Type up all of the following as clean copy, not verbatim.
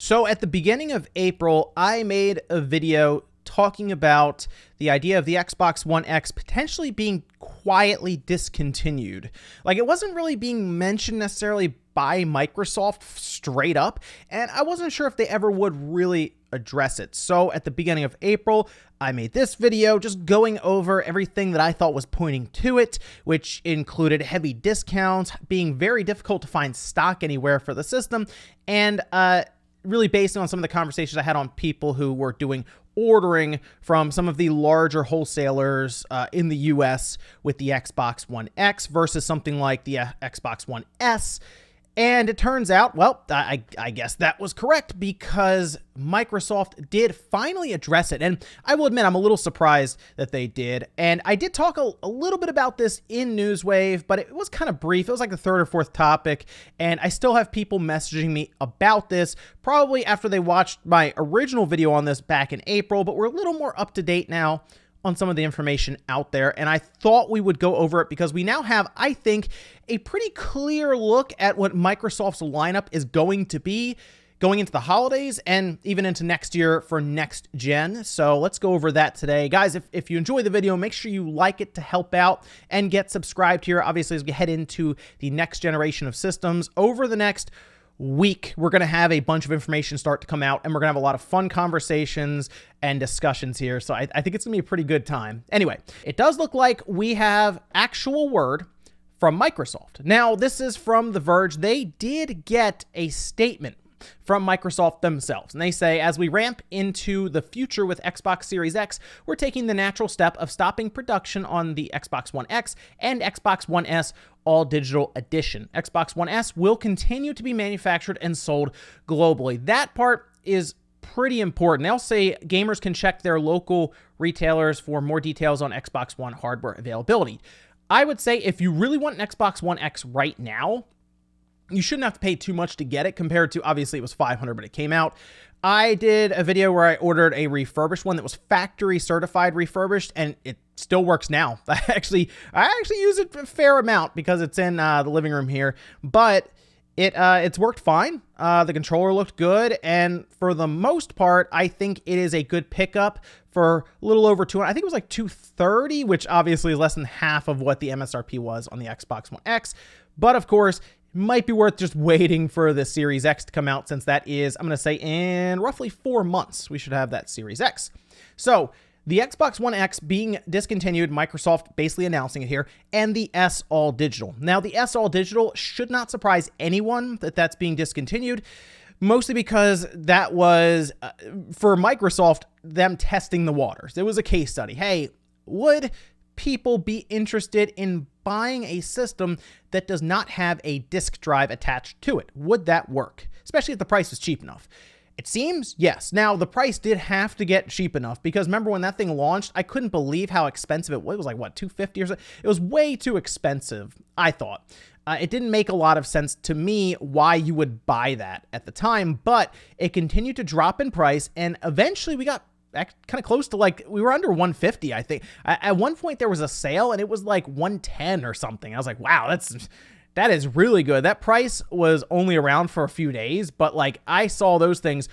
So at the beginning of April, I made a video talking about the idea of the Xbox One X potentially being quietly discontinued. Like, it wasn't really being mentioned necessarily by Microsoft straight up, and I wasn't sure if they ever would really address it. So at the beginning of April, I made this video just going over everything that I thought was pointing to it, which included heavy discounts, being very difficult to find stock anywhere for the system, and really based on some of the conversations I had on people who were doing ordering from some of the larger wholesalers in the US with the Xbox One X versus something like the Xbox One S. And it turns out, well, I guess that was correct because Microsoft did finally address it. And I will admit, I'm a little surprised that they did. And I did talk a little bit about this in Newswave, but it was kind of brief. It was like the third or fourth topic. And I still have people messaging me about this, probably after they watched my original video on this back in April, but we're a little more up to date now on some of the information out there, and I thought we would go over it because we now have, I think, a pretty clear look at what Microsoft's lineup is going to be going into the holidays and even into next year for next gen. So let's go over that today. Guys, if you enjoy the video, make sure you like it to help out and get subscribed here. Obviously, as we head into the next generation of systems over the next week, we're going to have a bunch of information start to come out, and we're going to have a lot of fun conversations and discussions here. So I think it's going to be a pretty good time. Anyway, it does look like we have actual word from Microsoft. Now, this is from The Verge. They did get a statement from Microsoft themselves. And they say, as we ramp into the future with Xbox Series X, we're taking the natural step of stopping production on the Xbox One X and Xbox One S all digital edition. Xbox One S will continue to be manufactured and sold globally. That part is pretty important. They'll say gamers can check their local retailers for more details on Xbox One hardware availability. I would say if you really want an Xbox One X right now, you shouldn't have to pay too much to get it compared to, obviously it was $500, but it came out. I did a video where I ordered a refurbished one that was factory certified refurbished, and it still works now. I actually use it a fair amount because it's in the living room here, but it's worked fine. The controller looked good, and for the most part, I think it is a good pickup for a little over $200. I think it was like $230, which obviously is less than half of what the MSRP was on the Xbox One X. But of course, might be worth just waiting for the Series X to come out, since that is, I'm going to say, in roughly 4 months, we should have that Series X. So the Xbox One X being discontinued, Microsoft basically announcing it here, and the S all digital. Now, the S all digital should not surprise anyone that that's being discontinued, mostly because that was, for Microsoft, them testing the waters. It was a case study. Hey, would people be interested in buying a system that does not have a disk drive attached to it? Would that work? Especially if the price is cheap enough. It seems yes. Now, the price did have to get cheap enough because remember when that thing launched, I couldn't believe how expensive it was. It was like, what, $250 or so? It was way too expensive, I thought. It didn't make a lot of sense to me why you would buy that at the time, but it continued to drop in price, and eventually we got kind of close to, like, we were under 150, I think. At one point there was a sale and it was like 110 or something. I was like, wow, that is really good. That price was only around for a few days, but like I saw those things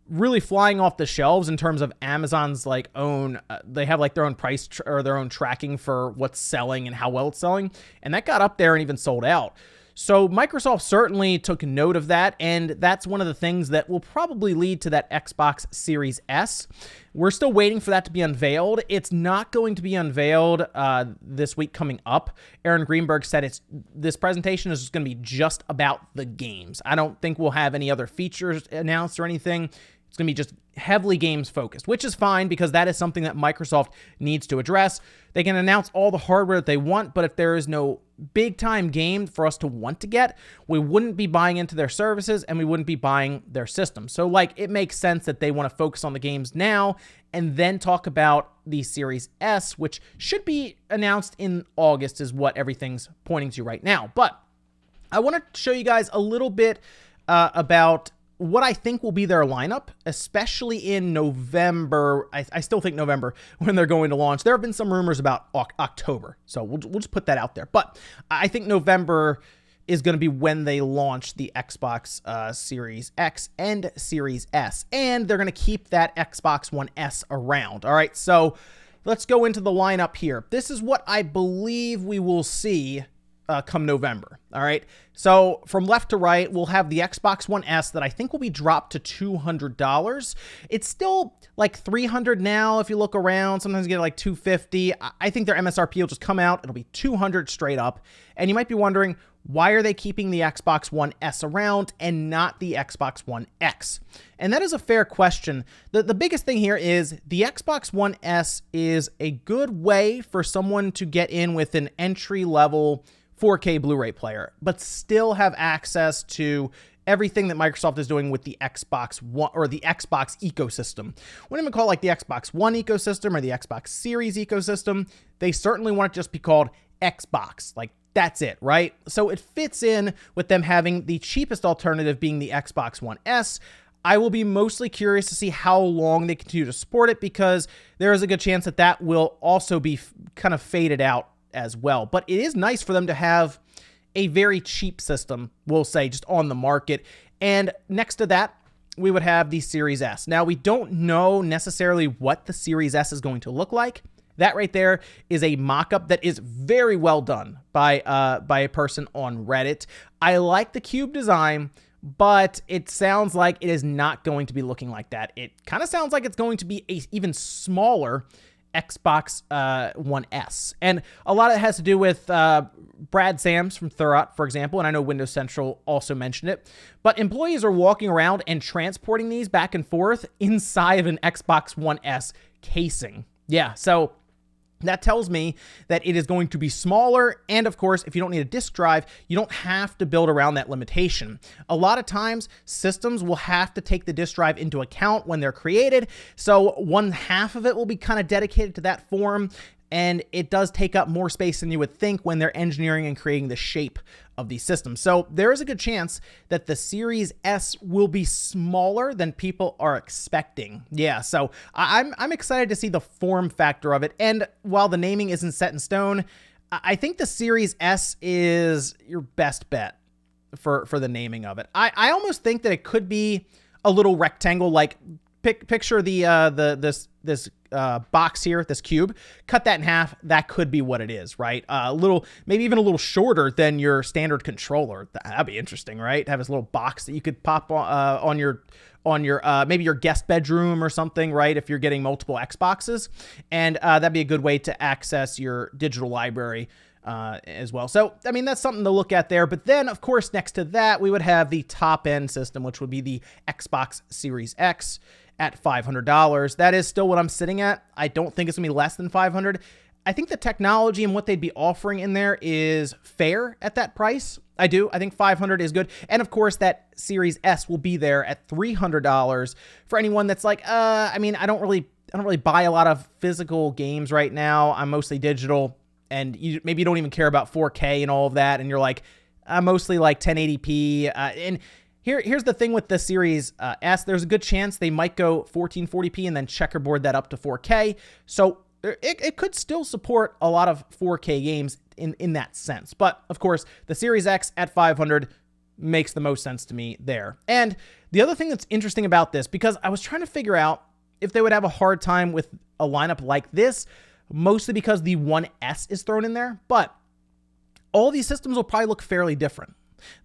really flying off the shelves in terms of Amazon's like own, they have like their own price or their own tracking for what's selling and how well it's selling. And that got up there and even sold out. So Microsoft certainly took note of that, and that's one of the things that will probably lead to that Xbox Series S. We're still waiting for that to be unveiled. It's not going to be unveiled this week coming up. Aaron Greenberg said this presentation is going to be just about the games. I don't think we'll have any other features announced or anything. It's going to be just heavily games focused, which is fine because that is something that Microsoft needs to address. They can announce all the hardware that they want, but if there is no big time game for us to want to get, we wouldn't be buying into their services and we wouldn't be buying their system. So like it makes sense that they want to focus on the games now and then talk about the Series S, which should be announced in August is what everything's pointing to right now. But I want to show you guys a little bit about what I think will be their lineup, especially in November. I still think November when they're going to launch. There have been some rumors about October, so we'll just put that out there. But I think November is going to be when they launch the Xbox Series X and Series S. And they're going to keep that Xbox One S around. All right, so let's go into the lineup here. This is what I believe we will see come November. All right, so from left to right, we'll have the Xbox One S that I think will be dropped to $200. It's still like $300 now if you look around. Sometimes you get like $250. I think their MSRP will just come out. It'll be $200 straight up. And you might be wondering, why are they keeping the Xbox One S around and not the Xbox One X? And that is a fair question. The biggest thing here is the Xbox One S is a good way for someone to get in with an entry-level 4K Blu-ray player, but still have access to everything that Microsoft is doing with the Xbox One or the Xbox ecosystem. We don't even call it like the Xbox One ecosystem or the Xbox Series ecosystem. They certainly want it to just be called Xbox. Like, that's it, right? So it fits in with them having the cheapest alternative being the Xbox One S. I will be mostly curious to see how long they continue to support it, because there is a good chance that that will also be kind of faded out as well. But it is nice for them to have a very cheap system, we'll say, just on the market. And next to that, we would have the Series S. Now, we don't know necessarily what the Series S is going to look like. That right there is a mock-up that is very well done by a person on Reddit. I like the cube design, but it sounds like it is not going to be looking like that. It kind of sounds like it's going to be a even smaller Xbox One S. And a lot of it has to do with Brad Sams from Thurrott, for example, and I know Windows Central also mentioned it. But employees are walking around and transporting these back and forth inside of an Xbox One S casing. Yeah, so that tells me that it is going to be smaller, and of course, if you don't need a disk drive, you don't have to build around that limitation. A lot of times, systems will have to take the disk drive into account when they're created, so one half of it will be kind of dedicated to that form, and it does take up more space than you would think when they're engineering and creating the shape of these systems. So there is a good chance that the Series S will be smaller than people are expecting. Yeah, so I'm excited to see the form factor of it. And while the naming isn't set in stone, I think the Series S is your best bet for the naming of it. I almost think that it could be a little rectangle, like picture this box here, this cube, cut that in half. That could be what it is, right? A little, maybe even a little shorter than your standard controller. That'd be interesting, right? To have this little box that you could pop on your maybe your guest bedroom or something, right? If you're getting multiple Xboxes, and that'd be a good way to access your digital library as well. So, I mean, that's something to look at there. But then, of course, next to that, we would have the top-end system, which would be the Xbox Series X at $500. That is still what I'm sitting at. I don't think it's going to be less than $500. I think the technology and what they'd be offering in there is fair at that price. I do. I think $500 is good. And of course, that Series S will be there at $300 for anyone that's like, I mean, I don't really buy a lot of physical games right now. I'm mostly digital, and maybe you don't even care about 4K and all of that, and you're like, I'm mostly like 1080p. And here's the thing with the Series S. There's a good chance they might go 1440p and then checkerboard that up to 4K. So it could still support a lot of 4K games in that sense. But of course, the Series X at $500 makes the most sense to me there. And the other thing that's interesting about this, because I was trying to figure out if they would have a hard time with a lineup like this, mostly because the One S is thrown in there, but all these systems will probably look fairly different.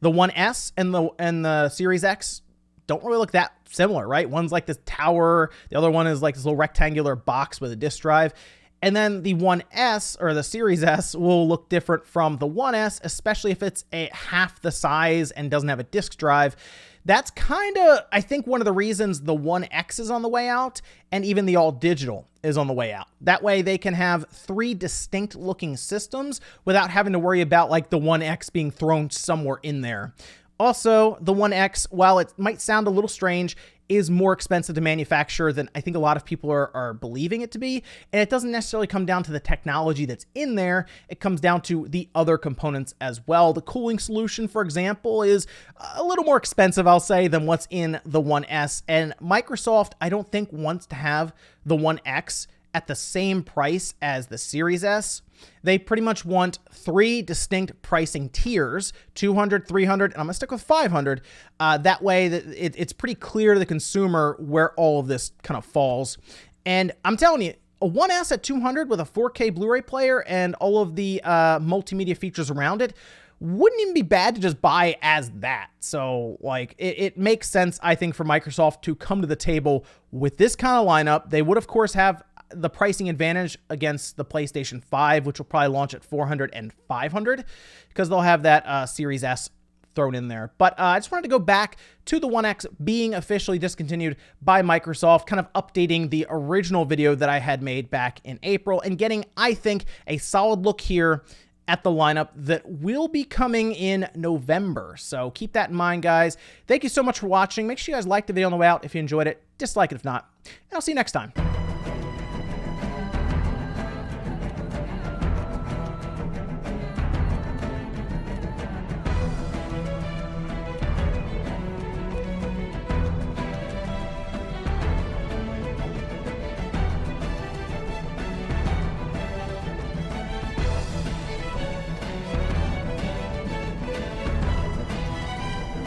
The One S and the Series X don't really look that similar, right? One's like this tower. The other one is like this little rectangular box with a disk drive. And then the One S or the Series S will look different from the One S, especially if it's half the size and doesn't have a disk drive. That's kind of, I think, one of the reasons the One X is on the way out, and even the all digital is on the way out. That way they can have three distinct looking systems without having to worry about like the One X being thrown somewhere in there. Also, the One X, while it might sound a little strange, is more expensive to manufacture than I think a lot of people are believing it to be. And it doesn't necessarily come down to the technology that's in there. It comes down to the other components as well. The cooling solution, for example, is a little more expensive, I'll say, than what's in the One S. And Microsoft, I don't think, wants to have the One X at the same price as the Series S. They pretty much want 3 distinct pricing tiers, 200, 300, and I'm going to stick with 500. That way it's pretty clear to the consumer where all of this kind of falls. And I'm telling you, a 1S at 200 with a 4K Blu-ray player and all of the multimedia features around it wouldn't even be bad to just buy as that. So, like, it makes sense, I think, for Microsoft to come to the table with this kind of lineup. They would, of course, have the pricing advantage against the PlayStation 5, which will probably launch at 400 and 500, because they'll have that Series S thrown in there. But I just wanted to go back to the One X being officially discontinued by Microsoft, kind of updating the original video that I had made back in April and getting, I think, a solid look here at the lineup that will be coming in November. So keep that in mind, guys. Thank you so much for watching. Make sure you guys like the video on the way out if you enjoyed it. Dislike it if not. And I'll see you next time.